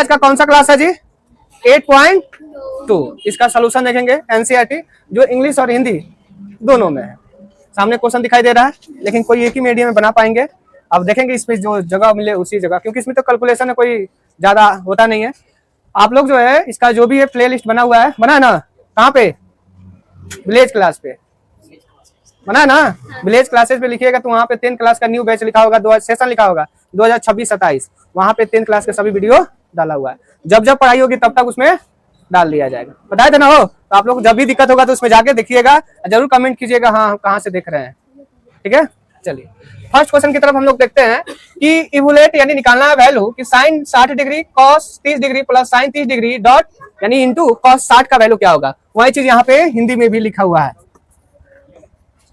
आज का कौन सा क्लास है जी? 8.2। इसका सोल्यूशन देखेंगे एनसीईआरटी, जो इंग्लिश और हिंदी दोनों में है। सामने क्वेश्चन दिखाई दे रहा है, लेकिन कोई एक ही मीडियम में बना पाएंगे। अब देखेंगे इसमें जो जगह मिले उसी जगह, क्योंकि इसमें तो कैलकुलेशन है, कोई ज्यादा होता नहीं है। आप लोग जो है इसका जो भी है प्ले लिस्ट बना हुआ है, बना है ना? कहाँ पे? विलेज क्लास पे बना है ना? विलेज क्लासेस पे लिखिएगा तो वहाँ पे 10 क्लास का न्यू बैच लिखा होगा, सेशन लिखा होगा 2026-27। वहाँ पे 10 क्लास के सभी वीडियो डाला हुआ है। जब जब पढ़ाई होगी तब तक उसमें डाल दिया जाएगा। बताए थे ना हो? तो आप लोग जब भी दिक्कत होगा तो उसमें जाके देखिएगा, जरूर कमेंट कीजिएगा हाँ कहाँ से देख रहे हैं। ठीक है, चलिए फर्स्ट क्वेश्चन की तरफ हम लोग देखते हैं कि इवोलेट यानी निकालना है वैल्यू कि sine 60 degree cos 30 degree plus sine 30 degree dot यानी इंटू कॉस 60 का वैल्यू क्या होगा। वही चीज यहाँ पे हिंदी में भी लिखा हुआ है।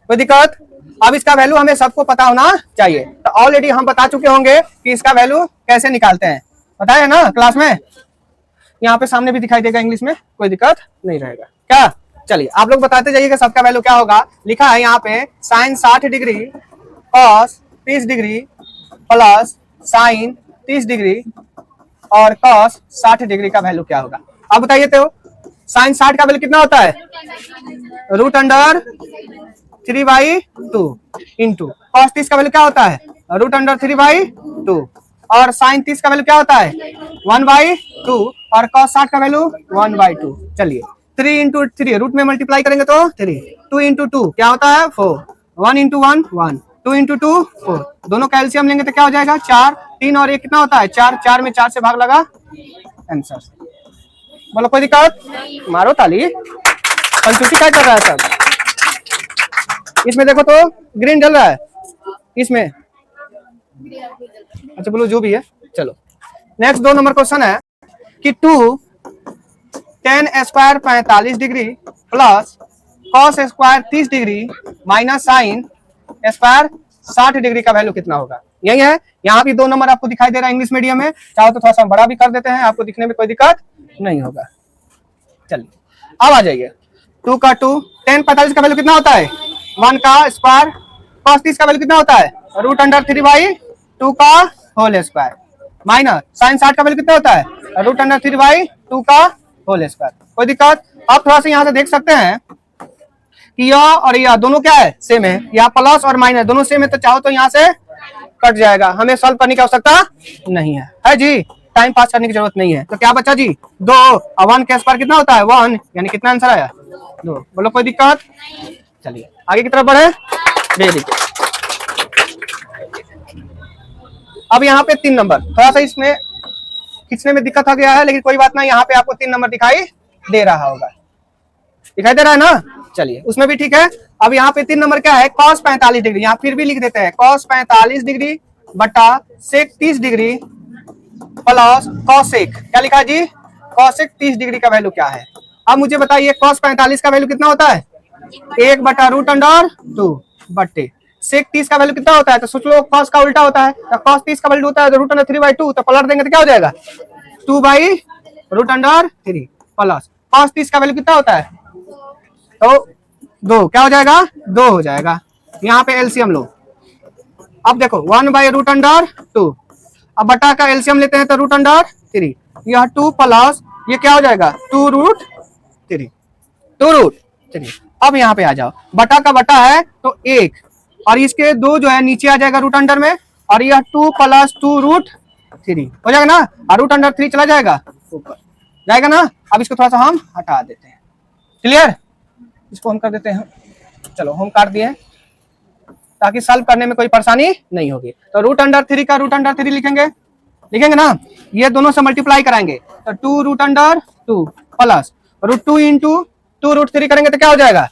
कोई दिक्कत? अब इसका वैल्यू हमें सबको पता होना चाहिए। तो ऑलरेडी हम बता चुके होंगे कि इसका वैल्यू कैसे निकालते हैं, बताया ना क्लास में। यहाँ पे सामने भी दिखाई देगा इंग्लिश में, कोई दिक्कत नहीं रहेगा क्या। चलिए आप लोग बताते जाइएगा सबका वैल्यू क्या होगा। लिखा है यहाँ पे sine 60 degree cos 30 degree plus sine 30 degree और कॉस 60 डिग्री का वैल्यू क्या होगा। अब बताइए तो साइन 60 का वैल्यू कितना होता है? रूट अंडर 3/2 इंटू कॉस 30 का वैल्यू क्या होता है? रूट अंडर 3/2 और साइन 30 का वैल्यू क्या होता है? 1/2 और कॉस 60 का वैल्यू 1/2। चलिए 3 इंटू 3 रूट में मल्टीप्लाई करेंगे तो 3, 2 इंटू 2 क्या होता है? 4, 1 इंटू 1 1, 2 इंटू 2 4। दोनों कैल्शियम लेंगे तो क्या हो जाएगा? 4, 3 और 1 कितना होता है? 4, 4 में 4 से भाग लगा, आंसर। बोलो कोई दिक्कत? मारो ताली। कंफ्यूज क्या कर रहा है सब? इसमें देखो तो ग्रीन जल रहा है, इसमें अच्छा बोलो जो भी है। चलो नेक्स्ट 2 नंबर क्वेश्चन है कि 2 tan square 45 degree plus cos square 30 degree minus sine square 60 degree का वैल्यू कितना होगा। यही है। यहाँ भी 2 नंबर आपको दिखाई दे रहा है इंग्लिश मीडियम में, चाहो तो थोड़ा सा बड़ा भी कर देते हैं, आपको दिखने में कोई दिक्कत नहीं होगा। चलिए अब आ जाइए 2 का 2 tan 45 का वैल्यू कितना होता है? 1 का स्क्वायर cos 30 का वैल्यू कितना होता है? रूट अंडर 3/2 का होल स्क्वायर माइनस साइन 60 का वैल्यू कितना होता है? रूट अंडर 3/2 का होल स्क्वायर। कोई दिक्कत? आप थोड़ा सा यहाँ से देख सकते हैं कि यह और यह दोनों क्या है? सेम है। यहाँ प्लस और माइनस दोनों सेम है, तो चाहो तो यहाँ से कट जाएगा, हमें सॉल्व करने की आवश्यकता नहीं है जी। टाइम पास करने की जरूरत नहीं है। तो क्या बचा जी? 2 और 1 के स्क्वायर कितना होता है? 1, यानी कितना आंसर आया? 2। बोलो कोई दिक्कत? चलिए आगे की तरफ बढ़े। Very good. अब यहाँ पे 3 नंबर, थोड़ा सा इसमें खींचने में दिक्कत आ गया है, लेकिन कोई बात नहीं। यहाँ पे आपको 3 नंबर दिखाई दे रहा होगा, दिखाई दे रहा है ना? चलिए उसमें भी ठीक है। अब यहाँ पे 3 नंबर क्या है? cos 45 degree. यहाँ फिर भी लिख देते हैं cos 45 डिग्री बटा sec 30 डिग्री प्लस cosec क्या लिखा है जी? cosec 30 डिग्री का वैल्यू क्या है। अब मुझे बताइए cos 45 का वैल्यू कितना होता है? 1 बटा रूट अंडर 2 बटे sec 30 का वैल्यू कितना होता है? तो सोच लो cos का उल्टा होता है, तो cos 30 का वैल्यू होता है रूट अंडर 3/2, तो पलट देंगे तो क्या हो जाएगा? 2/रूट अंडर 3 प्लस cos 30 का वैल्यू कितना होता है? तो 2 क्या हो जाएगा? 2 हो जाएगा। यहाँ पे एलसीएम लो। अब देखो 1/रूट अंडर 2, अब बटा का एलसीएम लेते हैं तो रूट अंडर 3, यह 2 प्लस ये क्या हो जाएगा? 2√3। अब यहाँ पे आ जाओ, बटा का बटा है तो 1 और इसके 2 जो है नीचे आ जाएगा रूट अंडर में, और यह 2 प्लस 2√3 हो जाएगा ना, और रूट अंडर 3 चला जाएगा ऊपर जाएगा ना। अब इसको थोड़ा सा हम हटा देते हैं। क्लियर? इसको हम कर देते हैं, चलो हम काट दिए ताकि सॉल्व करने में कोई परेशानी नहीं होगी। तो रूट अंडर 3 का रूट अंडर 3 लिखेंगे ना, ये दोनों से मल्टीप्लाई कराएंगे तो 2√2 प्लस √2 इंटू 2√3 करेंगे तो क्या हो जाएगा?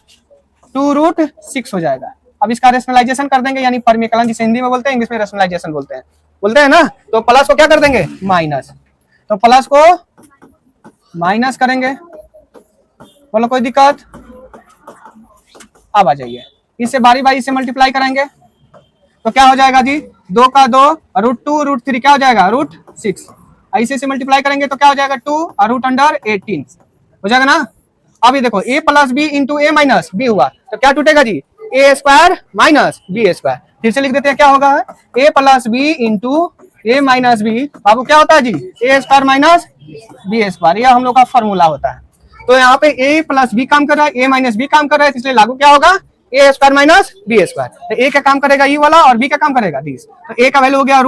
2√6 हो जाएगा। अब इसका रेशनलाइजेशन कर देंगे, यानी परमीकलन जिसे हिंदी में बोलते हैं, इंग्लिश में रेशनलाइजेशन बोलते हैं ना। तो प्लस को क्या कर देंगे? माइनस। तो प्लस को माइनस करेंगे। बोलो कोई दिक्कत? अब आ जाइए, इससे बारी बारी से मल्टीप्लाई कराएंगे तो क्या हो जाएगा जी? 2 का 2 √2 √3 क्या हो जाएगा? √6। ऐसे से मल्टीप्लाई करेंगे तो क्या हो जाएगा? 2 और रूट अंडर 18 हो जाएगा ना। अभी देखो a plus B into A minus B हुआ तो क्या टूटेगा जी? A square minus B square. फिर से लिख देते हैं क्या होगा? a plus B into A minus B बाबू क्या होता है जी, A square minus B square, यह हम लोग का फॉर्मूला होता है। तो यहाँ पे ए प्लस बी काम कर रहा है, ए माइनस बी काम कर रहा है, इसलिए लागू क्या होगा, ए स्क्वायर माइनस बी स्क्वायर। तो ए का काम करेगा ई वाला और बी का काम करेगा दिस। तो ए का वैल्यू हो गया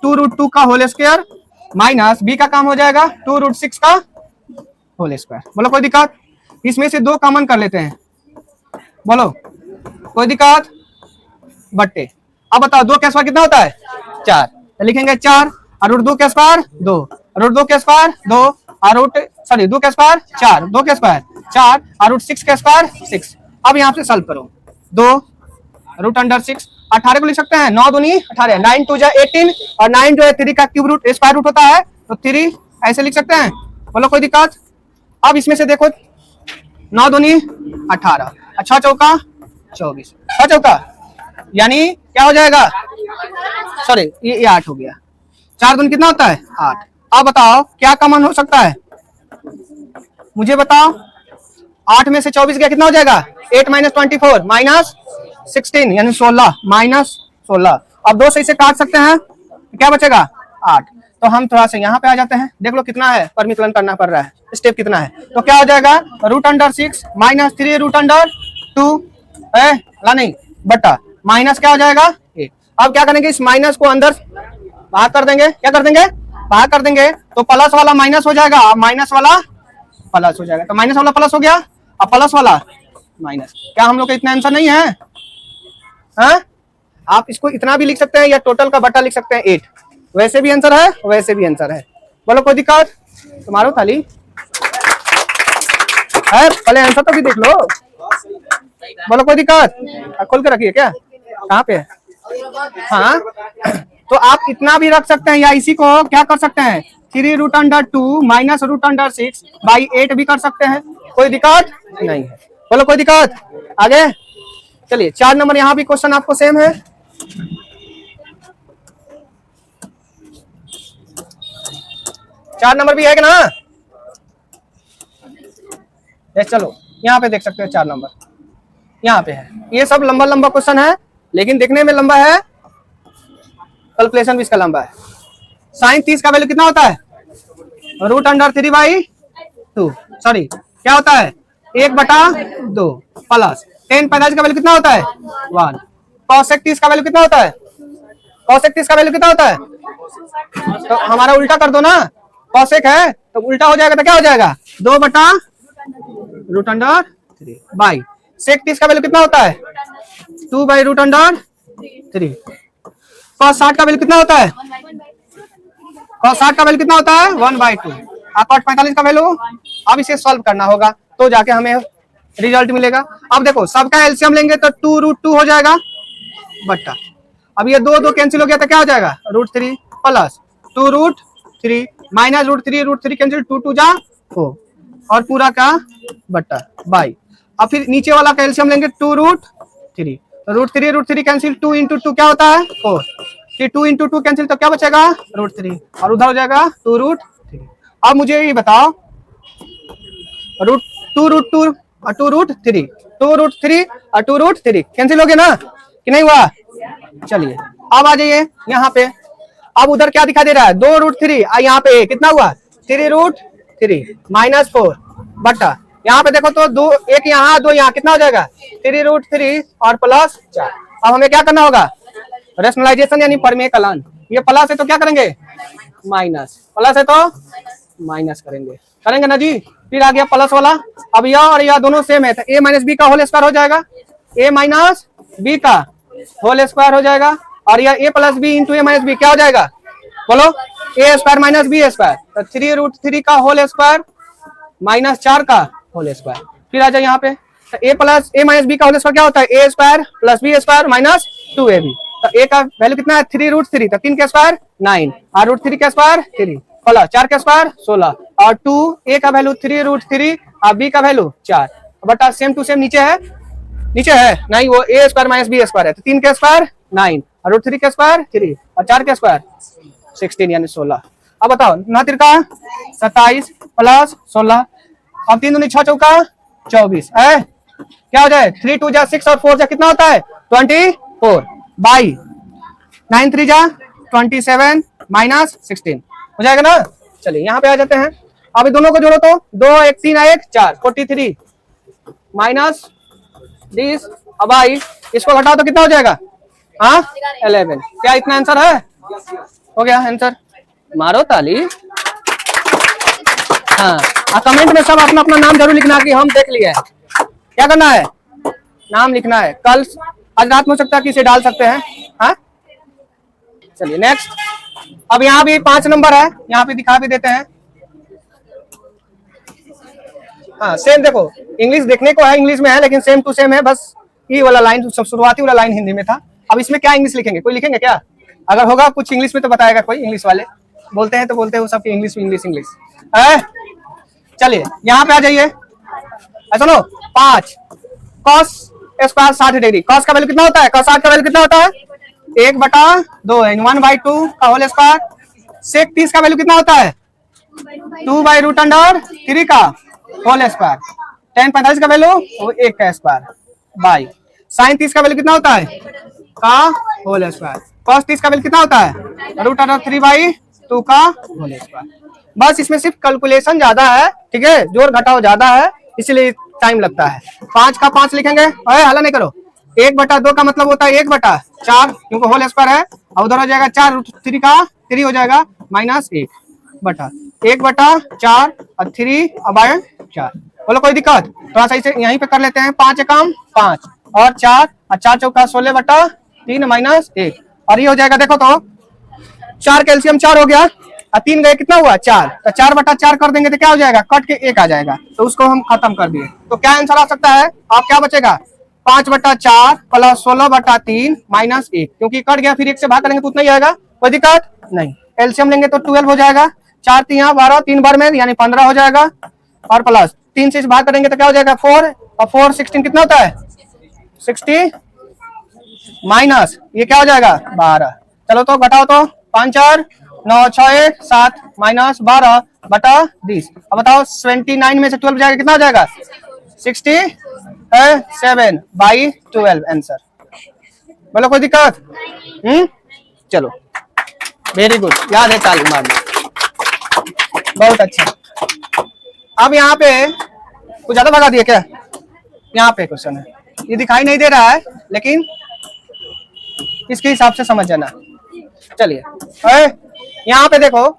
√2 का होल स्क्वायर माइनस बी का काम हो जाएगा 2√6 का होल स्क्वायर। बोलो कोई दिक्कत? इसमें से 2 कॉमन कर लेते हैं, बोलो कोई दिक्कत? बट्टे। अब बताओ 2 का स्क्वायर कितना होता है 4, तो लिखेंगे 4 और √2 का स्क्वायर 2, √2 का स्क्वायर 2 और 2 का स्क्वायर 4, 2 का स्क्वायर 4 और √6 का स्क्वायर 6। अब यहाँ से सॉल्व करो, 2 √6 18 को लिख सकते हैं, 9 दूनी 18, 9 2 जा 18 और 9 जो है 3 का क्यूब रूट स्क्वायर रूट होता है, तो 3 ऐसे लिख सकते हैं। बोलो कोई दिक्कत? अब इसमें से देखो 9 दूनी 18, 6 चौका 24, 6 चौका यानी क्या हो जाएगा, सॉरी ये 8 हो गया, 4 दूनी कितना होता है 8। अब बताओ क्या कॉमन हो सकता है, मुझे बताओ। 8 में से 24 गया कितना हो जाएगा, 8 - 24 -16 यानी 16 -16। अब 2 से इसे काट सकते हैं, क्या बचेगा 8। तो हम थोड़ा सा यहाँ पे आ जाते हैं, देख लो कितना है, परिमितलन करना पड़ रहा है, स्टेप कितना है। तो क्या हो जाएगा √6 - 3√2 है ला नहीं बटा माइनस क्या हो जाएगा 1। अब क्या करेंगे, इस माइनस को अंदर बाहर कर देंगे, क्या कर देंगे बाहर कर देंगे, तो प्लस वाला माइनस हो जाएगा, माइनस वाला प्लस हो जाएगा, तो माइनस वाला प्लस हो गया, अब प्लस वाला माइनस। क्या हम लोग का इतना आंसर नहीं है? हाँ? आप इसको इतना भी लिख सकते हैं या टोटल का बटा लिख सकते हैं 8, वैसे भी आंसर है वैसे भी आंसर है। बोलो कोई दिक्कत? तुम्हारो थाली है, पहले आंसर तो भी देख लो। बोलो कोई दिक्कत? खोल के रखिए, क्या कहाँ पे है? हाँ तो आप इतना भी रख सकते हैं या इसी को क्या कर सकते हैं 3√2 - √6 बाई 8 भी कर सकते हैं, कोई दिक्कत नहीं है। बोलो कोई दिक्कत? आगे चलिए 4 नंबर यहाँ भी क्वेश्चन आपको सेम है। 4 नंबर भी है कि ना? चलो यहाँ पे देख सकते हो 4 नंबर यहाँ पे है। ये सब लंबा लंबा क्वेश्चन है, लेकिन देखने में लंबा है, कैलकुलेशन भी इसका लंबा है। sin 30 का वैल्यू कितना होता है, √3/2, सॉरी क्या होता है 1/2 प्लस 10 45 का वैल्यू कितना होता है 1। cosec 30 का वैल्यू कितना होता है, cosec 30 का वैल्यू कितना होता है, तो हमारा उल्टा कर दो ना, cosec है तो उल्टा हो जाएगा, तो क्या हो जाएगा 2/√3 बाई sec 30 का वैल्यू कितना होता है 2/√3। cos 60 का वैल्यू कितना होता है, cos 60 का वैल्यू कितना होता है 1/2। cot 45 का वैल्यू, अब इसे सॉल्व करना होगा तो जाके हमें रिजल्ट मिलेगा। अब देखो सबका एलसीएम लेंगे तो 2√2 हो जाएगा बट्टा, अब ये 2 कैंसिल हो गया तो क्या हो जाएगा √3 प्लस 2√3 माइनस √3 कैंसिल 2 2 जा 4 और पूरा का बट्टा बाई। अब फिर नीचे वाला का एलसीएम लेंगे 2√3, √3 कैंसिल 2 × 2 क्या होता है 4, फिर 2 × 2 कैंसिल तो क्या बचेगा √3 और उधर हो जाएगा 2√3। अब मुझे ये बताओ 2√2 और 2√3 और 2√3 कैंसिल हो गया ना कि नहीं हुआ? चलिए अब आ जाइए यहाँ पे, अब उधर क्या दिखा दे रहा है 2√3 और यहाँ पे कितना हुआ 3√3 -4 बट्टा यहाँ पे देखो तो 2 1 यहाँ 2 यहाँ कितना हो जाएगा 3√3 और प्लस 4। अब हमें क्या करना होगा रेशनलाइजेशन यानी परमेकलन, ये प्लस है तो क्या करेंगे माइनस, प्लस है तो माइनस करेंगे ना जी। फिर आ गया प्लस वाला, अब यह और यह दोनों सेम है तो a - b का होल स्क्वायर हो जाएगा, a - b का होल स्क्वायर हो जाएगा और यह a + b × a - b क्या हो जाएगा बोलो a² - b², तो 3√3 का होल स्क्वायर माइनस 4 का होल स्क्वायर। फिर आ जाए यहाँ पे तो a - b का होल स्क्वायर क्या होता है a² + b² माइनस 2ab, तो a का वैल्यू कितना है 3√3, तो 3 का स्क्वायर 9 और √3 का स्क्वायर 3 प्लस 4 का स्क्वायर 16 और 2 a का वैल्यू 3√3 और b का वैल्यू 4 बटा सेम टू सेम नीचे है नहीं, वो a² - b² है, तो 3 का स्क्वायर 9 और √3 का स्क्वायर 3 और 4 का स्क्वायर 16 यानी 16। अब बताओ 9 तिरका 27 प्लस 16, अब 3 दूनी 6 चौका 24 है, क्या हो जाए 3 2 जा 6 और 4 जा कितना होता है 24 बाई 9 3 जा 27 -16 हो जाएगा ना। चलिए यहाँ पे आ जाते हैं, अभी दोनों को जोड़ो तो 2 1 3 1 4 43 माइनस 20 अब आई इसको घटाओ तो कितना हो जाएगा, हाँ 11। क्या इतना आंसर है, हो गया आंसर, मारो ताली। हाँ कमेंट में सब अपना अपना नाम जरूर लिखना कि हम देख लिए। क्या करना है, नाम लिखना है, कल आज रात में हो सकता है कि इसे डाल सकते हैं। हाँ चलिए नेक्स्ट, अब यहाँ भी 5 नंबर है, यहाँ पे दिखा भी देते हैं। हाँ सेम देखो, इंग्लिश देखने को है, इंग्लिश में है लेकिन सेम टू सेम है, बस ये वाला लाइन सब शुरुआती वाला लाइन हिंदी में था। अब इसमें क्या इंग्लिश लिखेंगे, कोई लिखेंगे क्या, अगर होगा कुछ इंग्लिश में तो बताएगा कोई, इंग्लिश वाले बोलते हैं तो बोलते हैं वो सब इंग्लिश इंग्लिश है। चलिए यहाँ पे आ जाइए, सुनो 5 cos स्क्वायर 60 डिग्री, cos का वैल्यू कितना होता है, cos 60 का वैल्यू कितना होता है 1/2 1/2 का होल स्क्वायर। sec 30 का वैल्यू कितना होता है 2/√3 का होल स्क्वायर। tan 45 का वैल्यू 1 का स्क्वायर बाई sin 30 का वैल्यू कितना होता है का होल स्क्वायर। cos 30 का वैल्यू कितना होता है √3/2 का होल स्क्वायर। बस इसमें सिर्फ कैलकुलेशन ज्यादा है, ठीक है, जोड़ घटाव ज्यादा है इसलिए टाइम लगता है। 5 का 5 लिखेंगे, हल्ला नहीं करो। 1/2 का मतलब होता है 1/4 क्योंकि होल स्क्वायर है, और उधर हो जाएगा 4√3 का 3 हो जाएगा -1/4 और 3/4। बोलो कोई दिक्कत, थोड़ा सा इसे यहीं पे कर लेते हैं। 5 एकम 5 और 4 और 4 चौका 16/3 -1 और ये हो जाएगा, देखो तो 4 कैल्शियम 4 हो गया और 3 गए कितना हुआ 4, तो 4/4 कर देंगे तो क्या हो जाएगा, कट के 1 आ जाएगा, तो उसको हम खत्म कर दिए। तो क्या आंसर आ सकता है, आप क्या बचेगा 5/4 प्लस 16/3 -1, क्योंकि कट गया फिर 1 से भाग करेंगे तो उतना ही आएगा, कोई दिक्कत नहीं। एलसीएम लेंगे तो 12 हो जाएगा, 4 3 12 3 बार में यानी 15 हो जाएगा, और प्लस 3 से भाग करेंगे तो क्या हो जाएगा 4 और 4 16 कितना होता है 60 माइनस ये क्या हो जाएगा 12। चलो तो घटाओ तो 5 4 9 6 1 7 -12/20। अब बताओ 79 में से 12 जाएगा कितना हो जाएगा 67/12 आंसर। बोलो कोई दिक्कत, चलो वेरी गुड, याद है ताली मारना, बहुत अच्छा। अब यहाँ पे कुछ ज्यादा भगा दिए क्या, यहाँ पे क्वेश्चन है, ये दिखाई नहीं दे रहा है लेकिन इसके हिसाब से समझ जाना। चलिए यहाँ पे देखो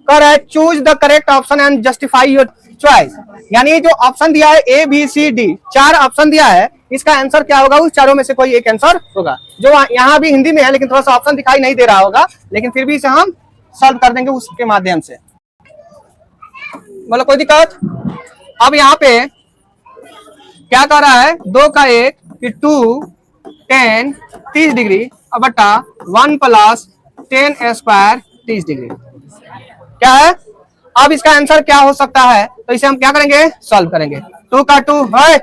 कर है choose the correct option and justify your choice, यानी जो ऑप्शन दिया है A B C D 4 option दिया है, इसका आंसर क्या होगा, उस चारों में से कोई एक आंसर होगा। जो यहाँ भी हिंदी में है लेकिन थोड़ा सा ऑप्शन दिखाई नहीं दे रहा होगा, लेकिन फिर भी इसे हम सॉल्व कर देंगे उसके माध्यम से। बोलो कोई दिक्कत। अब यहाँ पे क्या कर रहा है 2 का 1 कि 2 10 30 डिग्री बटा 1 प्लस 10 स्क्वायर 30 डिग्री क्या है। अब इसका आंसर क्या हो सकता है, तो इसे हम क्या करेंगे सॉल्व करेंगे। 2 का 2 है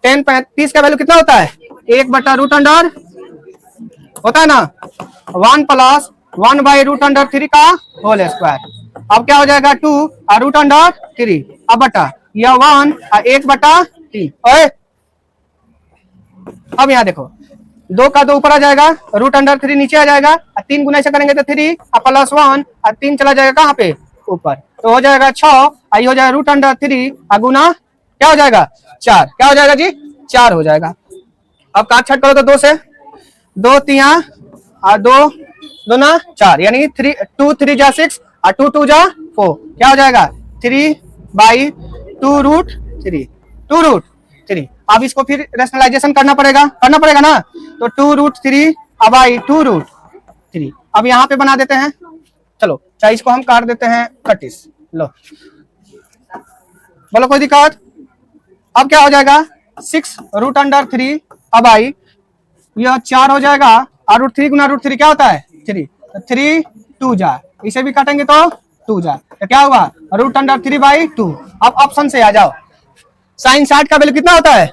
10 35 का वैल्यू कितना होता है 1/√अंडर होता है ना, 1 प्लस 1/√3 का होल स्क्वायर। अब क्या हो जाएगा 2 और √3 अब बटा यह 1 और 1/3। अब यहाँ देखो 2 का 2 ऊपर आ जाएगा, √3 नीचे आ जाएगा, और 3 गुना ऐसे करेंगे तो 3 और प्लस 1 और 3 चला जाएगा कहाँ पे ऊपर, तो हो जाएगा 6 और हो जाएगा √3 और गुना क्या हो जाएगा 4, क्या हो जाएगा जी 4 हो जाएगा। अब काट छट करो तो 2 से 2 3 और 2 2 4 यानी 2 3 जा 6 और 2 2 जा 4 क्या हो जाएगा 3/2√3। अब इसको फिर रेशनलाइजेशन करना पड़ेगा ना, तो 2√3 बाई 2√3। अब यहाँ पे बना देते हैं, चलो चाहे इसको हम काट देते हैं 30। लो बोलो कोई दिक्कत। अब क्या हो जाएगा 6√3 अब आई यह 4 हो जाएगा, और √3 गुना √3 क्या होता है 3, तो 3 2 जा, इसे भी काटेंगे तो 2 जा, तो क्या हुआ √3/2। अब ऑप्शन से आ जाओ, साइन 60 का वैल्यू कितना होता है,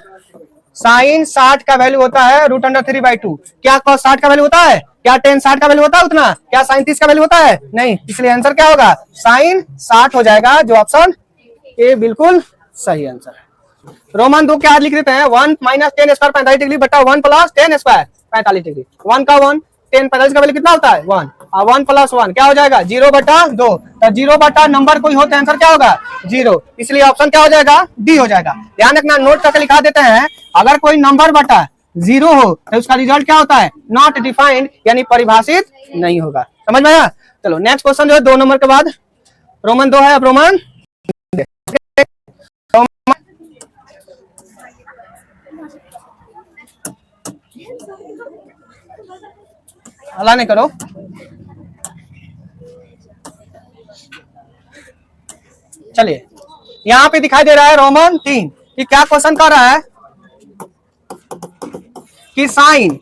साइन 60 का वैल्यू होता है √3/2। क्या cos 60 का वैल्यू होता है, क्या tan 60 का वैल्यू होता है उतना, क्या साइन 30 का वैल्यू होता है नहीं, इसलिए आंसर क्या होगा साइन 60 हो जाएगा, जो ऑप्शन ए बिल्कुल सही आंसर है। रोमन 2 के हाथ लिख देते हैं 1 माइनस 10 स्क्वायर 45 डिग्री बटा 1 प्लस 10 स्क्वायर 45 डिग्री। 1 का 1 10 45 का वैल्यू कितना होता है 1, 1 + 1 क्या हो जाएगा 0/2। तो 0/, नंबर कोई हो तो आंसर क्या होगा 0, इसलिए ऑप्शन क्या हो जाएगा डी हो जाएगा। ध्यान रखना, नोट करके लिखा देते हैं, अगर कोई नंबर बटा 0 हो तो उसका रिजल्ट क्या होता है नॉट डिफाइंड, यानी परिभाषित नहीं होगा। समझ में आया? चलो नेक्स्ट क्वेश्चन जो है 2 नंबर के बाद रोमन 2 है। अब रोमन हल्ला नहीं करो। चलिए यहाँ पे दिखाई दे रहा है रोमन 3 कि क्या क्वेश्चन कर रहा है कि साइन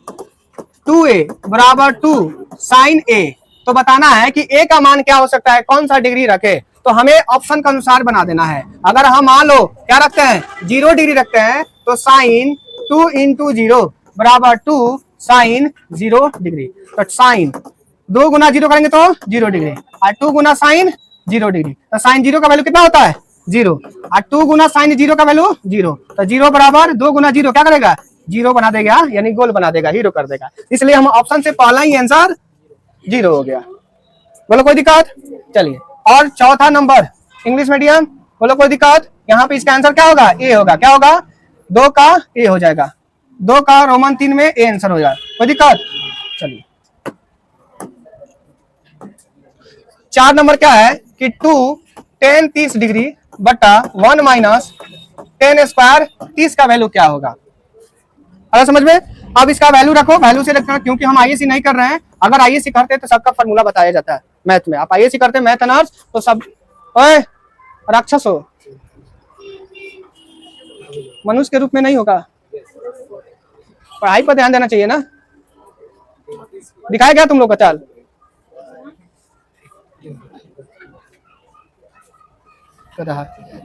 2a = 2 साइन a। तो बताना है कि a का मान क्या हो सकता है, कौन सा डिग्री रखे। तो हमें ऑप्शन के अनुसार बना देना है। अगर हम मान लो क्या रखते हैं 0 डिग्री रखते हैं, तो साइन 2 × 0 = 2 साइन 0 डिग्री। तो साइन 2 × 0 करेंगे तो 0 डिग्री, और 2 × साइन 0 डिग्री। तो साइन 0 का वैल्यू कितना होता है 0, और 2 × साइन 0 का वैल्यू 0। तो 0 = 2 × 0 क्या करेगा 0 बना देगा, यानी गोल बना देगा, हीरो कर देगा। इसलिए हम ऑप्शन से पहला ही आंसर 0 हो गया। बोलो कोई दिक्कत? चलिए और चौथा नंबर इंग्लिश मीडियम, बोलो कोई दिक्कत? यहाँ पे इसका आंसर क्या होगा ए होगा। क्या होगा 2 का ए हो जाएगा, 2 का रोमन 3 में ए आंसर हो जाएगा। कोई दिक्कत? चलिए 4 नंबर क्या है कि 2 tan 30 डिग्री बटा 1 - tan स्क्वायर 30 का वैल्यू क्या होगा। अगर समझ में, अब इसका वैल्यू रखो, वैल्यू से रखना, क्योंकि हम आईएससी नहीं कर रहे हैं। अगर आईएससी करते तो सबका फॉर्मूला बताया जाता है मैथ में। आप आईएससी करते मैथ अनर्स तो सब, ओए राक्षस हो, मनुष्य के रूप में नहीं होगा। पढ़ाई पर ध्यान देना चाहिए ना। दिखाया गया तुम लोग का चाल?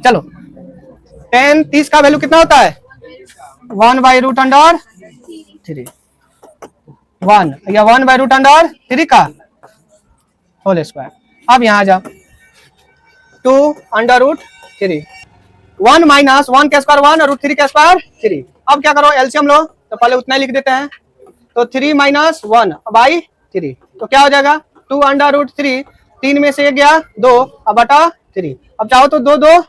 चलो tan 30 का वैल्यू कितना होता है 1/√3 1 या 1/√3 का होल स्क्वायर। अब यहाँ जाओ 2√3 1 - 1 का स्क्वायर 1 और √3 का स्क्वायर 3। अब क्या करो एलसीएम लो, तो पहले उतना ही लिख देते हैं। तो 3 - 1/3 तो क्या हो जाएगा 2√3, 3 में से 1 गया 2 अब बटा 3। अब चाहो तो 2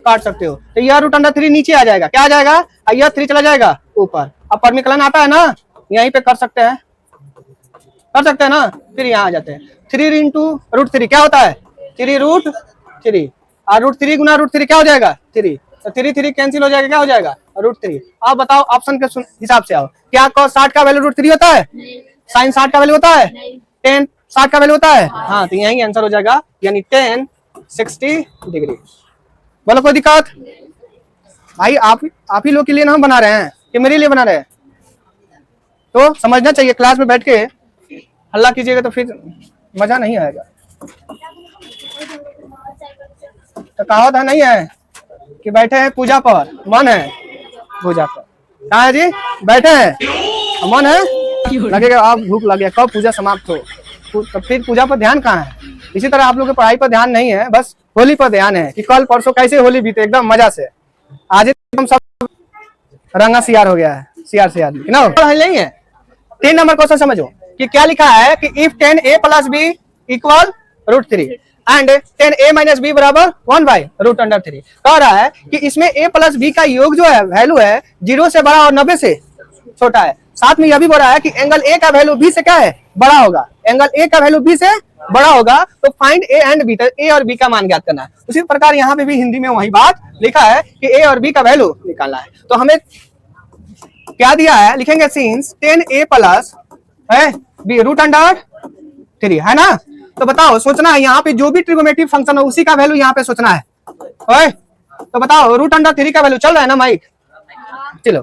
काट सकते हो, तो यह √3 नीचे आ जाएगा। क्या आ जाएगा, यह 3 चला जाएगा ऊपर। अब परमिकलन आता है ना, यहीं पे कर सकते हैं ना। फिर यहाँ आ जाते हैं 3 × √3 क्या होता है 3 √3, और √3 × √3 क्या हो जाएगा 3। तो 3 कैंसिल हो जाएगा, क्या हो जाएगा √3। अब बताओ ऑप्शन के हिसाब से आओ, क्या cos 60 का वैल्यू √3 होता है, साइन 60 का वैल्यू होता है, tan 60 का वैल्यू होता है। हाँ, तो यही आंसर हो जाएगा, यानी tan 60 डिग्री। बोलो कोई दिक्कत? भाई आप ही लोग के लिए ना हम बना रहे हैं कि मेरे लिए बना रहे हैं? तो समझना चाहिए, क्लास में बैठ के हल्ला कीजिएगा तो फिर मजा नहीं आएगा। तो कहावत है नहीं है कि बैठे हैं पूजा पर, मन है पूजा पर। कहाँ है जी? बैठे हैं, मन है, लगेगा आप भूख लग गया, कब पूजा समाप्त हो, तो फिर पूजा पर ध्यान कहाँ है। इसी तरह आप लोग के पढ़ाई पर ध्यान नहीं है, बस होली पर ध्यान है कि कल परसों कैसे होली बीते एकदम मजा से। आज एकदम सब रंगा सियार हो गया है, सियार ना नहीं है। 3 नंबर क्वेश्चन समझो कि क्या लिखा है कि if tan a + b = √3 and tan a - b = 1/√3। कह रहा है कि इसमें a + b का योग जो है वैल्यू है 0 से बड़ा और 90 से छोटा है। साथ में यह भी बोल रहा है कि एंगल a का वैल्यू b से क्या है बड़ा होगा, एंगल a का वैल्यू b से बड़ा होगा। तो find a and b, a और b का मान ज्ञात करना है। उसी प्रकार यहाँ पे भी हिंदी में वही बात लिखा है कि a और b का वैल्यू निकालना है। तो हमें क्या दिया है, लिखेंगे सिंस tan a + b √3 है ना। तो बताओ सोचना है यहाँ पे जो भी ट्रिगोनोमेट्रिक फंक्शन है उसी का वैल्यू यहाँ पे सोचना है। तो बताओ √3 का वैल्यू चल रहा है ना माइक? चलो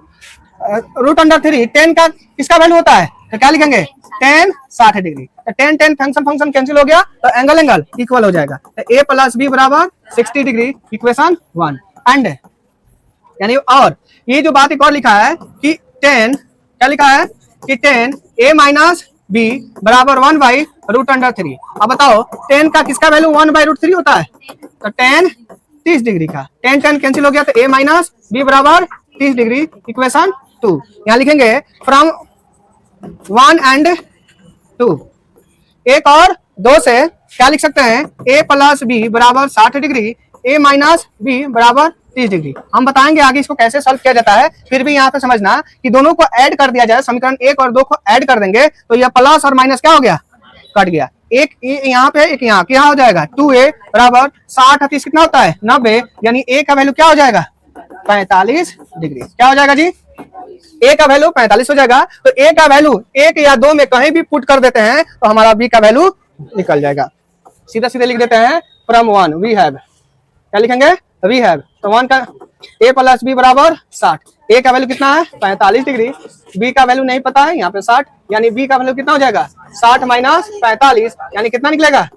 √3 tan का किसका वैल्यू होता है, तो क्या लिखेंगे tan 60 degree. tan function cancel हो गया, तो एंगल इक्वल हो जाएगा। तो a + b = 60 degree, equation 1। And यानी और ये जो बात एक और लिखा है कि tan, क्या लिखा है कि tan a - b = 1/√3। अब बताओ tan का किसका वैल्यू 1/√3 होता है, तो tan 30 डिग्री का। tan कैंसिल हो गया, तो a - b = 30 डिग्री, इक्वेशन 2। यहाँ लिखेंगे फ्रॉम 1 and 2 एक और दो से क्या लिख सकते हैं, a प्लस बी बराबर 60 डिग्री, a माइनस बी बराबर 30 डिग्री। हम बताएंगे आगे इसको कैसे सॉल्व किया जाता है। फिर भी यहाँ पे समझना कि दोनों को ऐड कर दिया जाए, समीकरण 1 और 2 को ऐड कर देंगे तो यह प्लस और माइनस क्या हो गया, कट गया। एक यहाँ पे एक यहाँ क्या हो जाएगा, 2a बराबर 60 30 कितना होता है 90, यानी a का वैल्यू क्या हो जाएगा 45 डिग्री। क्या हो जाएगा जी, a का वैल्यू 45 हो जाएगा। तो a का वैल्यू 1 या 2 में कहीं भी पुट कर देते हैं तो हमारा b का वैल्यू निकल जाएगा। सीधा सीधे लिख देते हैं फ्रॉम 1 वी हैव, क्या लिखेंगे वी हैव, तो 1 का a प्लस बी बराबर 60, a का वैल्यू कितना है 45 डिग्री, b का वैल्यू नहीं पता है यहाँ पे 60, यानी b का वैल्यू कितना हो जाएगा 60 माइनस 45, यानी कितना निकलेगा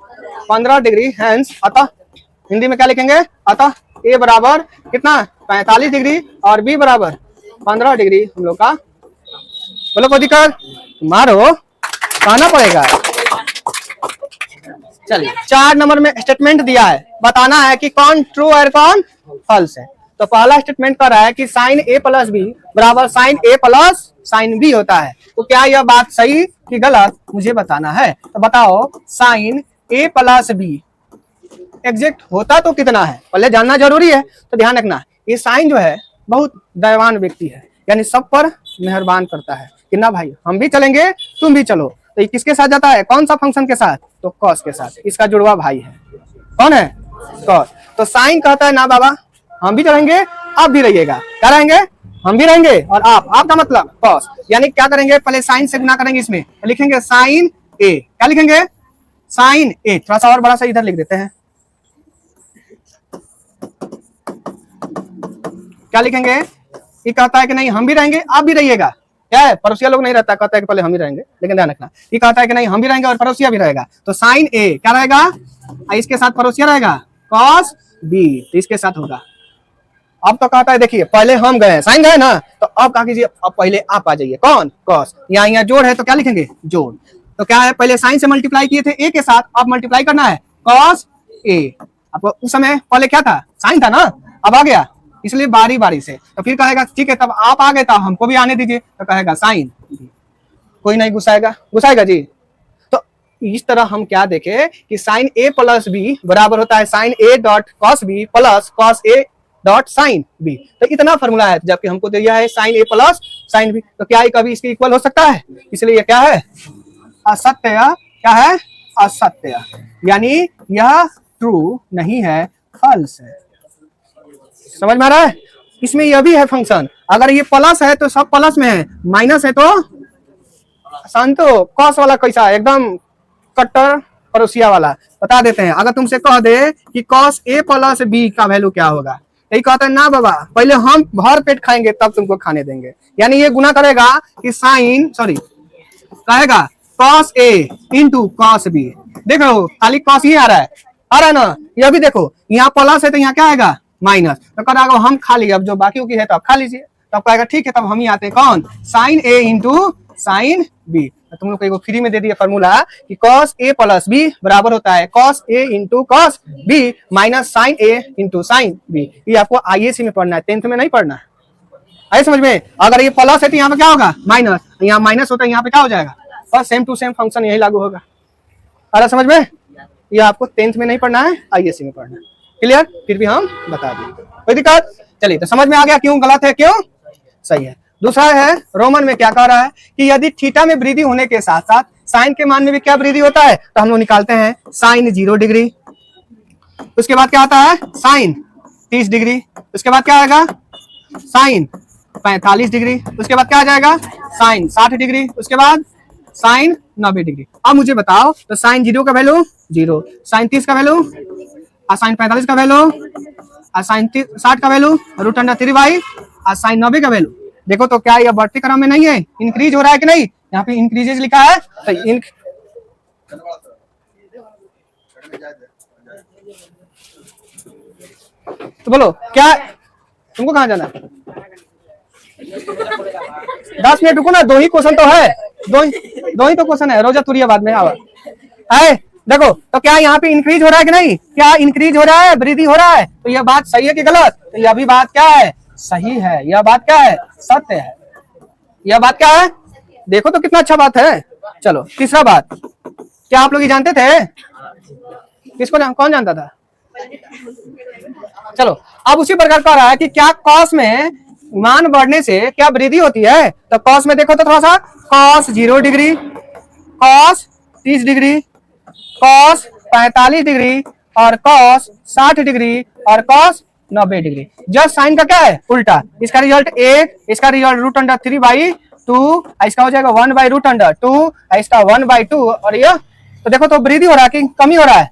15 डिग्री। हैंस अतः हिंदी में क्या लिखेंगे, अतः a बराबर कितना 45 डिग्री और b बराबर 15 डिग्री हम लोग का। बोलो कोई दिक्कत, मारो कहना पड़ेगा। चलिए 4 नंबर में स्टेटमेंट दिया है, बताना है कि कौन ट्रू और कौन फॉल्स है। तो पहला स्टेटमेंट कर रहा है कि साइन ए प्लस बी बराबर sign A plus sine B होता है। तो क्या यह बात सही कि गलत, मुझे बताना है। तो बताओ sine A plus B exact होता तो कितना है, पहले जानना जरूरी है। तो ध्यान रखना, ये साइन जो है बहुत दयावान व्यक्ति है, यानी सब पर मेहरबान करता है कि ना भाई हम भी चलेंगे तुम भी चलो। तो ये किसके साथ जाता है, कौन सा फंक्शन के साथ, तो कॉस के साथ। इसका जुड़वा भाई है, कौन है कॉस। तो साइन कहता है ना बाबा हम भी चलेंगे आप भी रहिएगा, क्या रहेंगे हम भी रहेंगे और आप का मतलब कॉस, यानी क्या करेंगे पहले साइन से गुना करेंगे, इसमें लिखेंगे साइन ए, क्या लिखेंगे साइन ए। थोड़ा सा और बड़ा सा इधर लिख देते हैं, क्या लिखेंगे, ये कहता है कि नहीं हम भी रहेंगे आप भी रहिएगा, क्या है पड़ोसिया लोग नहीं रहता, कहता है कि पहले हम ही रहेंगे, लेकिन ध्यान रखना ये कहता है कि नहीं हम भी रहेंगे और पड़ोसिया भी रहेगा। तो साइन ए क्या रहेगा, इसके साथ पड़ोसिया रहेगा कॉस बी, तो इसके साथ होगा। अब तो कहता है देखिए पहले हम गए साइन गए ना, तो अब क्या कीजिए अब पहले आप आ जाइए, कौन कॉस, यहाँ जोड़ है तो क्या लिखेंगे जोड़। तो क्या है पहले साइन से मल्टीप्लाई किए थे ए के साथ, अब मल्टीप्लाई करना है कॉस ए। अब उस समय पहले क्या था साइन था ना, अब आ गया इसलिए बारी बारी से। तो फिर कहेगा ठीक है तब आप आ गए तब हमको भी आने दीजिए, तो कहेगा साइन, कोई नहीं गुस्साएगा, गुस्साएगा जी। तो इस तरह हम क्या देखे कि साइन ए प्लस बी बराबर होता है sine A dot cos B plus cos A dot sine B. तो इतना फॉर्मूला है, जबकि हमको दिया है sine A plus sine B, तो क्या ये कभी इसके इक्वल हो सकता है, इसलिए ये क्या है असत्य, क्या है असत्य, यानी यह ट्रू नहीं है फॉल्स है। समझ में आ रहा है, इसमें यह भी है फंक्शन, अगर ये प्लस है तो सब प्लस में है, माइनस है तो शांतो कॉस वाला कैसा है एकदम कट्टर पड़ोसिया वाला। बता देते हैं, अगर तुमसे कह दे कि कॉस ए प्लस बी का वैल्यू क्या होगा, यही कहता है ना बाबा पहले हम भर पेट खाएंगे तब तुमको खाने देंगे, यानी ये गुना करेगा कि साइन सॉरी कहेगा cos A into cos B. देखो खाली कॉस ही आ रहा है ना, यह भी देखो यहाँ प्लस है तो यहाँ क्या आएगा माइनस, तो कहेगा हम खा लिए, अब जो बाकी की है तो आप खा लीजिए, तब कहेगा ठीक है तब हम ही आते हैं कौन sign A into sine B. तुम लोग को फ्री में दे दिया फॉर्मूला कि cos a प्लस बी बराबर होता है cos a into cos B minus sine A into sine B. ये आपको आईएससी में पढ़ना है, 10th में नहीं पढ़ना है, आइए समझ में। अगर ये प्लस है तो यहाँ पे क्या होगा माइनस, यहाँ माइनस होता है यहाँ पे क्या हो जाएगा, और सेम टू सेम फंक्शन यही लागू होगा। अरे समझ में, ये आपको 10th में नहीं पढ़ना है, आईएससी में पढ़ना है, क्लियर। फिर भी हम बता दें, कोई दिक्कत। चलिए तो समझ में आ गया क्यों गलत है क्यों सही है। दूसरा है रोमन में क्या कह रहा है कि यदि थीटा में वृद्धि होने के साथ साथ साइन के मान में भी क्या वृद्धि होता है, तो हम लोग निकालते हैं साइन 0 डिग्री, उसके बाद क्या आता है साइन 30 डिग्री, उसके बाद क्या आएगा साइन 45 डिग्री, उसके बाद क्या आ जाएगा साइन 60 डिग्री, उसके बाद साइन 90 डिग्री। अब मुझे बताओ तो साइन 0 का वैल्यू 0, साइन 30 का वैल्यू, साइन 45 का वैल्यू, साइन 60 का वैल्यू √3/, साइन 90 का वैल्यू। देखो तो क्या यह बढ़ते क्रम में नहीं है, इंक्रीज हो रहा है कि नहीं, यहाँ पे इंक्रीजेज लिखा है तो बोलो क्या तुमको कहाँ जाना है, 10 मिनट रुको ना, 2 ही क्वेश्चन तो है, दो ही तो क्वेश्चन है, रोजा तुरिया बाद में है। देखो तो क्या यहाँ पे इंक्रीज हो रहा है कि नहीं, क्या इंक्रीज हो रहा है वृद्धि हो रहा है, तो यह बात सही है कि गलत, तो यह भी बात क्या है सही है, यह बात क्या है सत्य है, यह बात क्या है देखो तो कितना अच्छा बात है। चलो तीसरा बात, क्या आप लोग ये जानते थे? कौन जानता था? चलो, अब उसी प्रकार कह रहा है कि क्या कॉस में मान बढ़ने से क्या वृद्धि होती है? तो कॉस में देखो तो थोड़ा सा, cos 0 degree, cos 30 degree, cos 45 degree, और कॉस 60 डिग्री, और कॉस 90 डिग्री। जस्ट साइन का क्या है? उल्टा। इसका रिजल्ट 1, इसका रिजल्ट √3/2, इसका हो जाएगा 1/√2, इसका 1/2, और यह तो देखो तो वृद्धि हो रहा है कि कमी हो रहा है?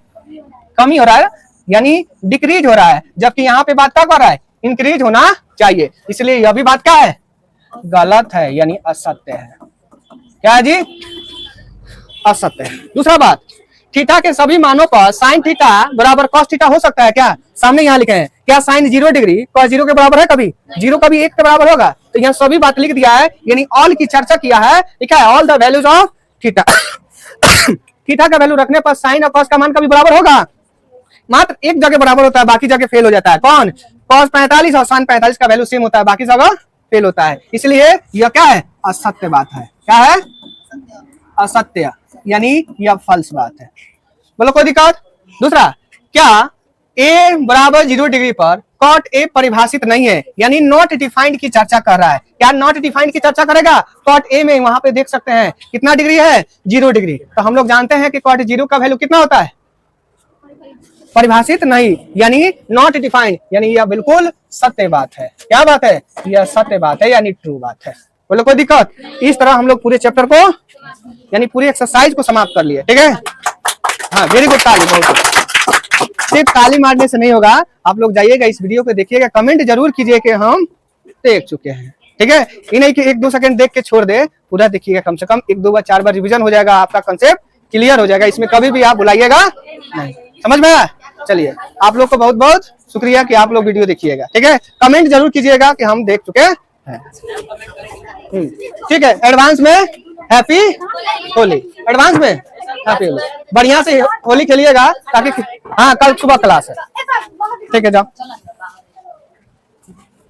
कमी हो रहा है, यानी डिक्रीज हो रहा है, जबकि यहाँ पे बात क्या कर रहा है? इंक्रीज होना चाहिए। इसलिए यह भी बात क्या है? गलत है, यानी असत्य है। क्या है जी? असत्य है। दूसरा बात, थीटा के सभी मानों पर साइन थीटा बराबर कॉस थीटा हो सकता है क्या? सामने यहाँ लिखे हैं, क्या साइन 0 डिग्री कॉस 0 के बराबर है? कभी 0 कभी 1 के बराबर होगा? तो यहाँ सभी बात लिख दिया है, यानी ऑल की चर्चा किया है। लिखा है all the values of theta. Theta का वैल्यू रखने पर साइन और कॉस का मान कभी बराबर होगा? मात्र एक जगह बराबर होता है, बाकी जगह फेल हो जाता है। कौन? कॉस 45 और साइन 45 का वैल्यू सेम होता है, बाकी जगह फेल होता है। इसलिए यह क्या है? असत्य बात है। क्या है? असत्य, यानी यह फॉल्स बात है। बोलो कोई दिक्कत? दूसरा, क्या a बराबर 0 डिग्री पर कॉट a परिभाषित नहीं है, यानी नॉट डिफाइंड की चर्चा कर रहा है? क्या नॉट डिफाइंड की चर्चा करेगा? कॉट a में वहां पे देख सकते हैं कितना डिग्री है? 0 डिग्री। तो हम लोग जानते हैं कि कॉट 0 का वैल्यू कितना होता है? परिभाषित नहीं, यानी नॉट डिफाइंड, यानी यह बिल्कुल सत्य बात है। क्या बात है? यह सत्य बात है, यानी ट्रू बात है। बोलो कोई दिक्कत? इस तरह हम लोग पूरे चैप्टर को, यानी पूरी एक्सरसाइज को समाप्त कर लिए। ठीक है? हाँ, वेरी गुड। ताली, बहुत सिर्फ ताली मारने से नहीं होगा, आप लोग जाइएगा इस वीडियो को देखिएगा, कमेंट जरूर कीजिए कि हम देख चुके हैं। ठीक है? ये नहीं कि 1-2 सेकंड देख के छोड़ दे, पूरा देखिएगा। कम से कम 1-2 बार 4 बार रिवीजन हो जाएगा, आपका कंसेप्ट क्लियर हो जाएगा। इसमें कभी भी आप भुलाइएगा नहीं। समझ में आया? चलिए, आप लोग को बहुत बहुत शुक्रिया कि आप लोग वीडियो देखिएगा। ठीक है? कमेंट जरूर कीजिएगा कि हम देख चुके हैं। ठीक है? एडवांस में हैप्पी होली। एडवांस में हैप्पी होली। बढ़िया से होली खेलिएगा, ताकि हाँ, कल सुबह क्लास है। ठीक है, जाओ।